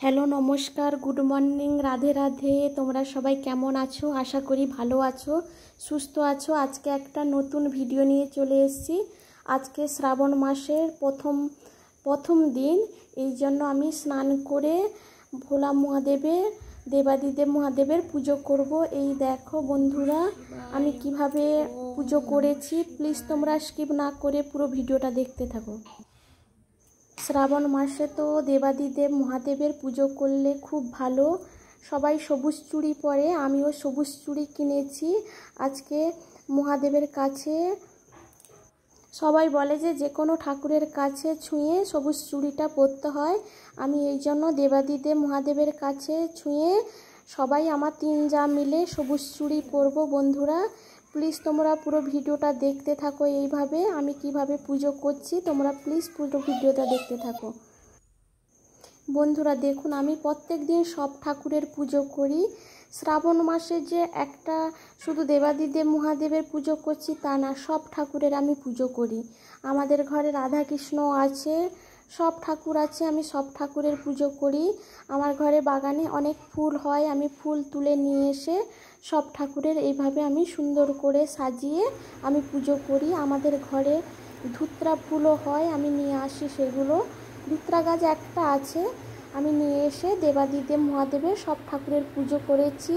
Hello নমস্কার, good morning, Radhe Radhe. তোমরা সবাই কেমন আছো? আশা করি ভালো আছো, সুস্থ আছো। আজকে একটা নতুন ভিডিও নিয়ে চলে এসেছি। আজকে শ্রাবণ মাসের প্রথম দিন, এই জন্য আমি স্নান করে ভোলা মহাদেবের, দেবাদিদেব মহাদেবের পুজো করব। এই দেখো বন্ধুরা, আমি কিভাবে পুজো করেছি। প্লিজ তোমরা স্কিপ না করে পুরো ভিডিওটা দেখতে থাকো। শ্রাবণ মাসে তো দেবাদিদেব মহাদেবের পুজো করলে খুব ভালো। সবাই সবুজ চুড়ি পরে, আমিও সবুজ চুড়ি কিনেছি। আজকে মহাদেবের কাছে সবাই বলে যে কোনো ঠাকুরের কাছে ছুঁয়ে সবুজ চুড়িটা পরতে হয়। আমি এই জন্য দেবাদিদেব মহাদেবের কাছে ছুঁয়ে সবাই আমার 3 যা মিলে সবুজ চুড়ি পরবো। বন্ধুরা প্লিজ তোমরা পুরো ভিডিওটা দেখতে থাকো। এইভাবে আমি কিভাবে পুজো করছি তোমরা প্লিজ পুরো ভিডিওটা দেখতে থাকো। বন্ধুরা দেখুন, আমি প্রত্যেক দিন সব ঠাকুরের পুজো করি। শ্রাবণ মাসে যে একটা শুধু দেবাদিদেব মহাদেবের পুজো করছি তা না, সব ঠাকুরের আমি পুজো করি। আমাদের ঘরে রাধাকৃষ্ণ আছে, সব ঠাকুর আছে, আমি সব ঠাকুরের পুজো করি। আমার ঘরে বাগানে অনেক ফুল হয়, আমি ফুল তুলে নিয়ে এসে সব ঠাকুরের এইভাবে আমি সুন্দর করে সাজিয়ে আমি পুজো করি। আমাদের ঘরে ধুত্রা ফুলও হয়, আমি নিয়ে আসি সেগুলো। ধুত্রা গাছ একটা আছে, আমি নিয়ে এসে দেবাদিদেব মহাদেবের সব ঠাকুরের পুজো করেছি।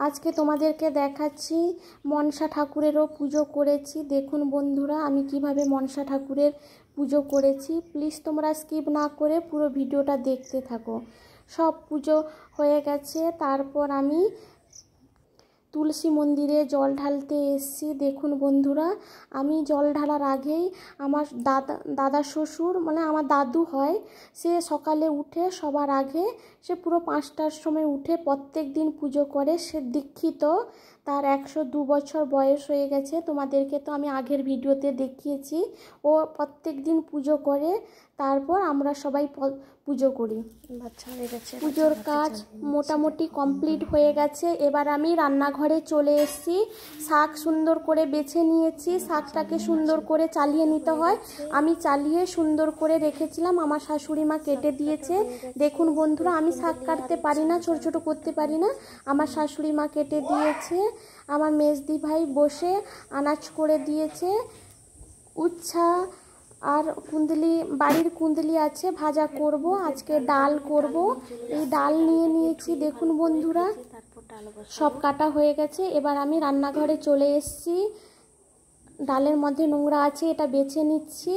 আজকে তোমাদেরকে দেখাচ্ছি মনসা ঠাকুরেরও পুজো করেছি। দেখুন বন্ধুরা আমি কিভাবে মনসা ঠাকুরের পুজো করেছি। প্লিজ তোমরা স্কিপ না করে পুরো ভিডিওটা দেখতে থাকো। সব পুজো হয়ে গেছে, তারপর আমি তুলসী মন্দিরে জল ঢালতে এসেছি। দেখুন বন্ধুরা, আমি জল ঢালার আগেই আমার দাদা শ্বশুর, মানে আমার দাদু হয়, সে সকালে উঠে সবার আগে সে পুরো 5টার সময় উঠে প্রত্যেক দিন পুজো করে। সে দীক্ষিত, তার 102 বছর বয়স হয়ে গেছে। তোমাদেরকে তো আমি আগের ভিডিওতে দেখিয়েছি। ও প্রত্যেক দিন পুজো করে, তারপর আমরা সবাই পুজো করি। পুজোর কাজ মোটামুটি কমপ্লিট হয়ে গেছে। এবার আমি রান্নাঘরে চলে এসেছি। শাক সুন্দর করে বেছে নিয়েছি। শাকটাকে সুন্দর করে চালিয়ে নিতে হয়, আমি চালিয়ে সুন্দর করে রেখেছিলাম। আমার শাশুড়ি মা কেটে দিয়েছে। দেখুন বন্ধুরা, আমি শাক কাটতে পারি না, ছোট ছোট করতে পারি না, আমার শাশুড়ি মা কেটে দিয়েছে। আমার মেজদি ভাই বসে আনাজ করে দিয়েছে। উচ্ছা আর কুন্দলি, বাড়ির কুন্দলি আছে, ভাজা করব। আজকে ডাল করব, এই ডাল নিয়ে নিয়েছি। দেখুন বন্ধুরা সব কাটা হয়ে গেছে। এবার আমি রান্নাঘরে চলে এসেছি। ডালের মধ্যে নোংরা আছে, এটা বেছে নিচ্ছি।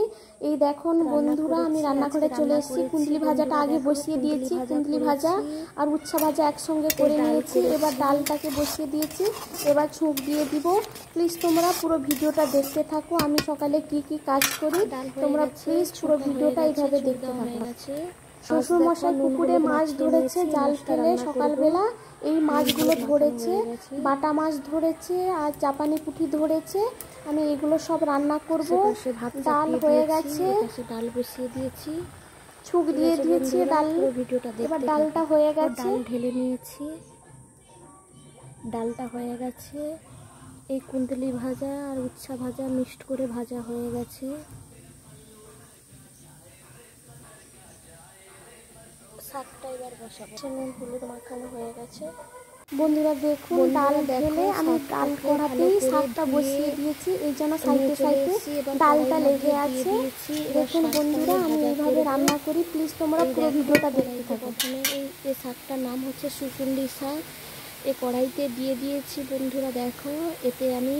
এই দেখুন বন্ধুরা আমি রান্নাঘরে চলে এসেছি। কুন্দলি ভাজাটা আগে বসিয়ে দিয়েছি, কুন্দলি ভাজা আর উচ্ছা ভাজা একসঙ্গে করে নিয়েছি। এবার ডালটাকে বসিয়ে দিয়েছি, এবার ছুঁক দিয়ে দিব। প্লিজ তোমরা পুরো ভিডিওটা দেখতে থাকো, আমি সকালে কি কি কাজ করি তোমরা প্লিজ পুরো ভিডিওটা এইভাবে দেখতে থাকো। শ্বশুর মশাই পুকুরে মাছ ধরেছে জাল ফেলে সকালবেলা, এই মাছগুলো ধরেছে, বাটা মাছ ধরেছে আর জাপানি পুঁটি ধরেছে। আমি এগুলো সব রান্না করব। ডাল হয়ে গেছে, ডাল বসিয়ে দিয়েছি, ছুঁক দিয়ে দিয়েছি ডাল। এবার ডালটা হয়ে গেছে, ডাল ঢেলে নিয়েছি, ডালটা হয়ে গেছে। এই কুন্দলি ভাজা আর উচ্ছা ভাজা মিক্সড করে ভাজা হয়ে গেছে। শাকটা এবার বসাবো, নুন হলুদ মাখানো হয়ে গেছে। বন্ধুরা দেখুন, ডাল ঢেলে আমি ডাল কড়াতেই শাকটা বসিয়ে দিয়েছি, এই জন্য সাইডে সাইডে ডালটা লেগে আছে। দেখুন বন্ধুরা আমি এইভাবে রান্না করি, প্লিজ তোমরা পুরো ভিডিওটা দেখতে থাকো। প্রথমে এই শাকটার নাম হচ্ছে সুকুন্ডি শাক, এই কড়াইতে দিয়ে দিয়েছি। বন্ধুরা দেখো, এতে আমি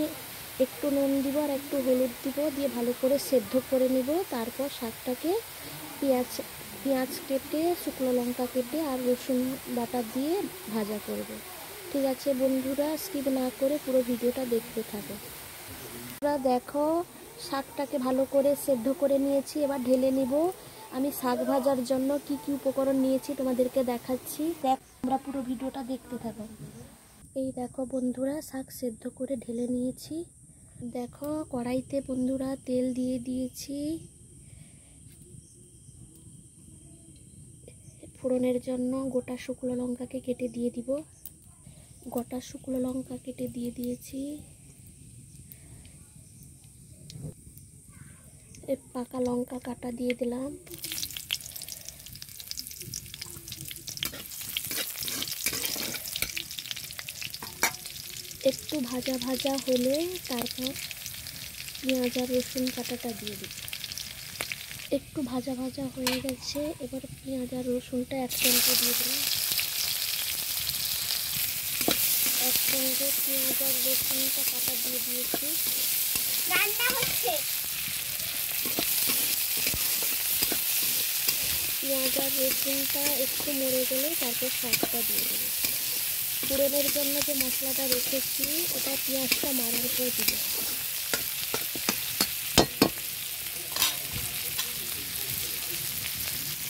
একটু নুন দিব আর একটু হলুদ দিব, দিয়ে ভালো করে সেদ্ধ করে নিব। তারপর শাকটাকে পেঁয়াজ কেটে, শুকনো লঙ্কা কেটে আর রসুন বাটা দিয়ে ভাজা করব। ঠিক আছে বন্ধুরা, স্কিপ না করে পুরো ভিডিওটা দেখতে থাকো। তোমরা দেখো শাকটাকে ভালো করে সেদ্ধ করে নিয়েছি, এবার ঢেলে নিব। আমি শাক ভাজার জন্য কি কি উপকরণ নিয়েছি তোমাদেরকে দেখাচ্ছি, তোমরা পুরো ভিডিওটা দেখতে থাকো। এই দেখো বন্ধুরা, শাক সেদ্ধ করে ঢেলে নিয়েছি। দেখো কড়াইতে বন্ধুরা তেল দিয়ে দিয়েছি। ফোড়নের জন্য গোটা শুকনো লঙ্কাকে কেটে দিয়ে দিব, গোটা শুকনো লঙ্কা কেটে দিয়ে দিয়েছি। পাকা লঙ্কা কাটা দিয়ে দিলাম। একটু ভাজা ভাজা হলে তারপর পেঁয়াজ আর রসুন কাটাটা দিয়ে দিই। একটু ভাজা ভাজা হয়ে গেছে, এবার পেঁয়াজ আর রসুনটা একসঙ্গে দিয়ে দিলাম। একসঙ্গে পেঁয়াজ আর রসুনটা কাটা দিয়ে দিয়েছি। রান্না হচ্ছে। পেঁয়াজ আর রসুনটা একটু মরে গেলে তারপর শাকটা দিয়ে দেবো। ফোড়নের জন্য যে মশলাটা রেখেছি ওটা পেঁয়াজটা মারার পর দিব।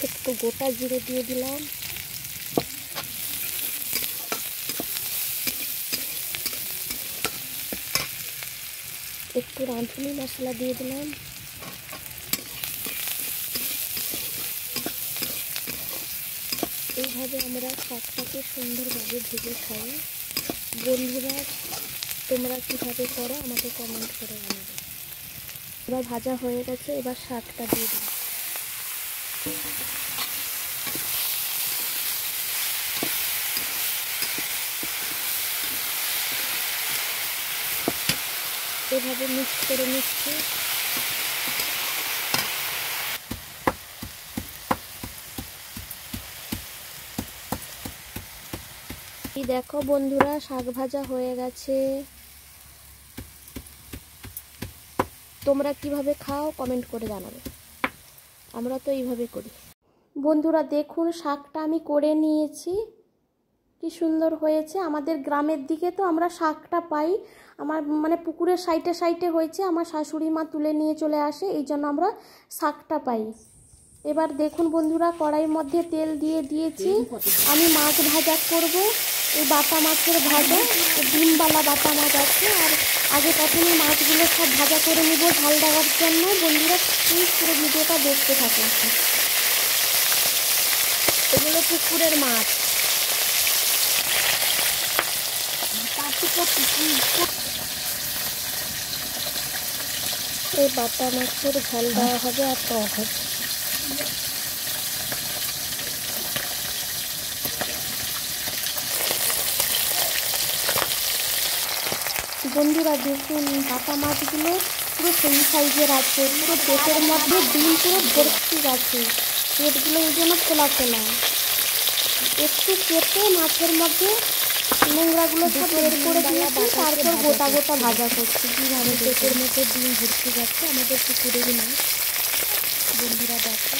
একটু গোটা জিরে দিয়ে দিলাম। একটু রাঁধুনি মশলা দিয়ে দিলাম। এইভাবে আমরা শাকটাকে সুন্দরভাবে ভেজে খাই। বন্ধুরা, তোমরা কীভাবে করো আমাকে কমেন্ট করে জানাবে। এবার ভাজা হয়ে গেছে, এবার শাকটা দিয়ে দিই। এভাবে মিক্স করে নিচ্ছি। এই দেখো বন্ধুরা, শাক ভাজা হয়ে গেছে। তোমরা কিভাবে খাও কমেন্ট করে জানাবে। আমরা তো এইভাবে করি। বন্ধুরা দেখুন, শাকটা আমি করে নিয়েছি, কি সুন্দর হয়েছে। আমাদের গ্রামের দিকে তো আমরা শাকটা পাই, আমার মানে পুকুরের সাইডে সাইডে হয়েছে, আমার শাশুড়ি মা তুলে নিয়ে চলে আসে, এই জন্য আমরা শাকটা পাই। এবার দেখুন বন্ধুরা, কড়াইয়ের মধ্যে তেল দিয়ে দিয়েছি। আমি মাছ ভাজা করব, এই বাটা মাছের ভাজা, ডিমবালা বাটা মাছ আছে। আর আগে প্রথমে মাছগুলো সব ভাজা করে নিব ঝাল দেওয়ার জন্য। বন্ধুরা প্লিজ পুরো ভিডিওটা দেখতে থাকুন। এগুলো পুকুরের মাছ। এই বাটা মাছের ঝাল দেওয়া হবে আর টক হবে। বন্ধুরা দেখুন, বাটা মাছগুলো পুরো সেই সাইজের আছে, পুরো পেটের মধ্যে ডিম পুরো ভর্তি আছে, পেটগুলো এই জন্য খোলা খোলা। একটু কেটে মাছের মধ্যে নোংরাগুলো সব বের করে দিয়েছি, তারপর গোটা গোটা ভাজা করছি। কীভাবে পেটের মধ্যে ডিম ভর্তি যাচ্ছে, আমাদের পুকুরেরই মাছ। বন্ধুরা দেখো,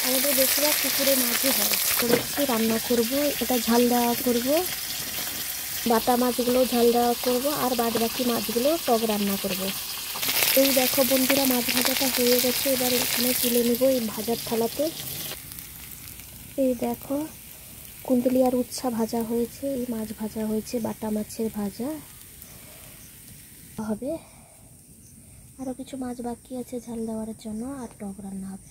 আমাদের বেশিরভাগ পুকুরে মাছই হয়। করেছি, রান্না করব, এটা ঝাল দেওয়া করব, বাটা মাছগুলো ঝাল দেওয়া করব, আর বাদ বাকি মাছগুলো টক রান্না করব। এই দেখো বন্ধুরা, মাছ ভাজাটা হয়ে গেছে। এবার এখানে তুলে নেব এই ভাজার থালাতে। এই দেখো, কুন্দুলি আর উচ্ছা ভাজা হয়েছে, এই মাছ ভাজা হয়েছে, বাটা মাছের ভাজা হবে। আরও কিছু মাছ বাকি আছে ঝাল দেওয়ার জন্য, আর টক রান্না হবে।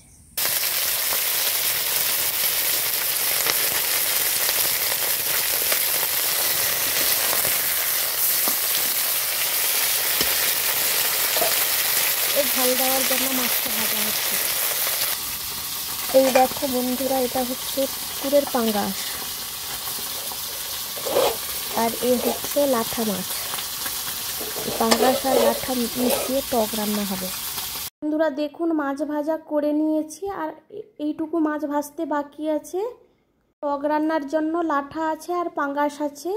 এই ঝাল দেওয়ার জন্য মাছটা ভাজা হচ্ছে। এই দেখো বন্ধুরা, এটা হচ্ছে পুকুরের পাঙ্গাস, আর এ হচ্ছে লাঠা মাছ। পাঙ্গাস আর লাঠা মিশিয়ে টক রান্না হবে। বন্ধুরা দেখুন, মাছ ভাজা করে নিয়েছি, আর এইটুকু মাছ ভাজতে বাকি আছে। টক রান্নার জন্য লাঠা আছে আর পাঙ্গাস আছে।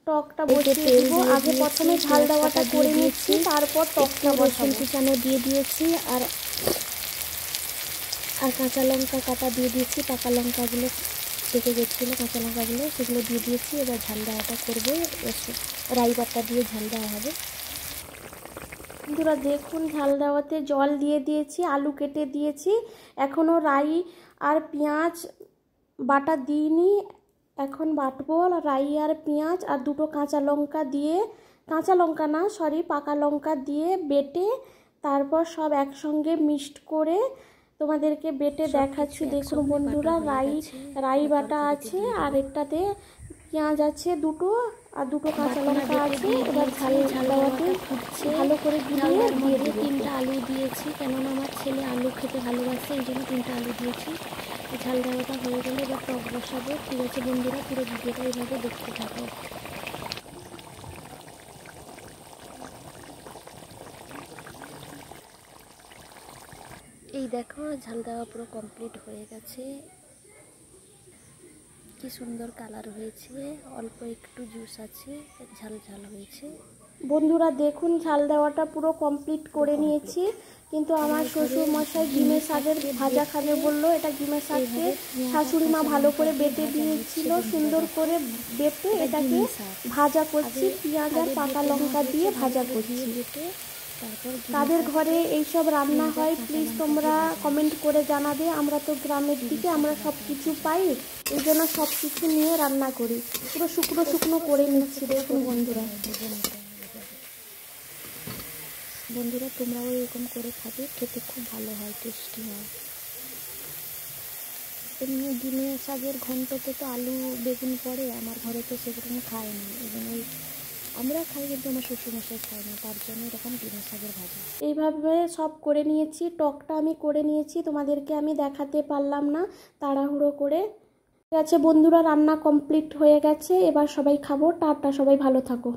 টকটা বসিয়ে দেবো। আগে প্রথমে ঝাল দেওয়াটা করে নিচ্ছি, তারপর টকটা বসাবো। কুচানো দিয়ে দিয়েছি, আর কাঁচা লঙ্কা কাটা দিয়ে দিয়েছি। পাকা লঙ্কাগুলো পেকে গেছিলো, কাঁচা লঙ্কাগুলো সেগুলো দিয়ে দিয়েছি। এবার ঝাল দেওয়াটা করবো, রাই বাটা দিয়ে ঝাল দেওয়া হবে। বন্ধুরা দেখুন, ঝাল দেওয়াতে জল দিয়ে দিয়েছি, আলু কেটে দিয়েছি। এখনও রাই আর পেঁয়াজ বাটা দিইনি, এখন বাটবো। রাই আর পেঁয়াজ আর দুটো কাঁচা লঙ্কা দিয়ে, কাঁচা লঙ্কা না সরি পাকা লঙ্কা দিয়ে বেটে তারপর সব একসঙ্গে মিক্সড করে তোমাদেরকে বেটে দেখাচ্ছি। দেখুন বন্ধুরা, রাই বাটা আছে, আর একটাতে পেঁয়াজ আছে দুটো, আর দুটো কাঁচা লঙ্কা আছে। এবার ঝাল দেওয়াতে ফুটছে, ভালো করে গুলিয়ে দিয়ে দিয়ে 3টা আলু দিয়েছি, কেননা আমার ছেলে আলু খেতে ভালোবাসে, এই জন্য 3টা আলু দিয়েছি। ঝাল দেওয়াটা হয়ে গেলে এবার টক বসাবো। ঠিক আছে বন্ধুরা, পুরো ভিডিওটা এইভাবে দেখতে থাকো। দেখো ঝাল দেওয়া পুরো কমপ্লিট হয়ে গেছে, কি সুন্দর কালার হয়েছে, অল্প একটু জুস আছে, ঝাল ঝাল হয়েছে। বন্ধুরা দেখুন ঝাল দেওয়াটা পুরো কমপ্লিট করে নিয়েছি, কিন্তু আমার শ্বশুর মশাই ডিমের শাকের ভাজা খাবে বললো। এটা ডিমের শাককে শাশুড়ি মা ভালো করে বেটে দিয়েছিল, সুন্দর করে বেটে এটাকে ভাজা করছি, পেঁয়াজ আর পাকা লঙ্কা দিয়ে ভাজা করছি। তাদের ঘরে এইসব রান্না হয় প্লিজ তোমরা কমেন্ট করে জানাবে। আমরা তো গ্রামের দিকে আমরা সব কিছু পাই, এই জন্য সব কিছু নিয়ে রান্না করি। পুরো শুকনো শুকনো করে নিচ্ছি দেখুন বন্ধুরা। বন্ধুরা তোমরাও এরকম করে খাবে, খেতে খুব ভালো হয়, টেস্টি হয়। এমনি ডিমের শাকের ঘন্টতে তো আলু বেগুন পড়ে, আমার ঘরে তো সেরকম খায় না, এই জন্যই আমরা খাই কিন্তু আমার শ্বশুরমশাই খায় না, তার জন্য এরকম ডিমের শাকের ভাজা। এইভাবে সব করে নিয়েছি, টকটা আমি করে নিয়েছি, তোমাদেরকে আমি দেখাতে পারলাম না তাড়াহুড়ো করে। ঠিক আছে বন্ধুরা, রান্না কমপ্লিট হয়ে গেছে, এবার সবাই খাবো। টাটা, সবাই ভালো থাকো।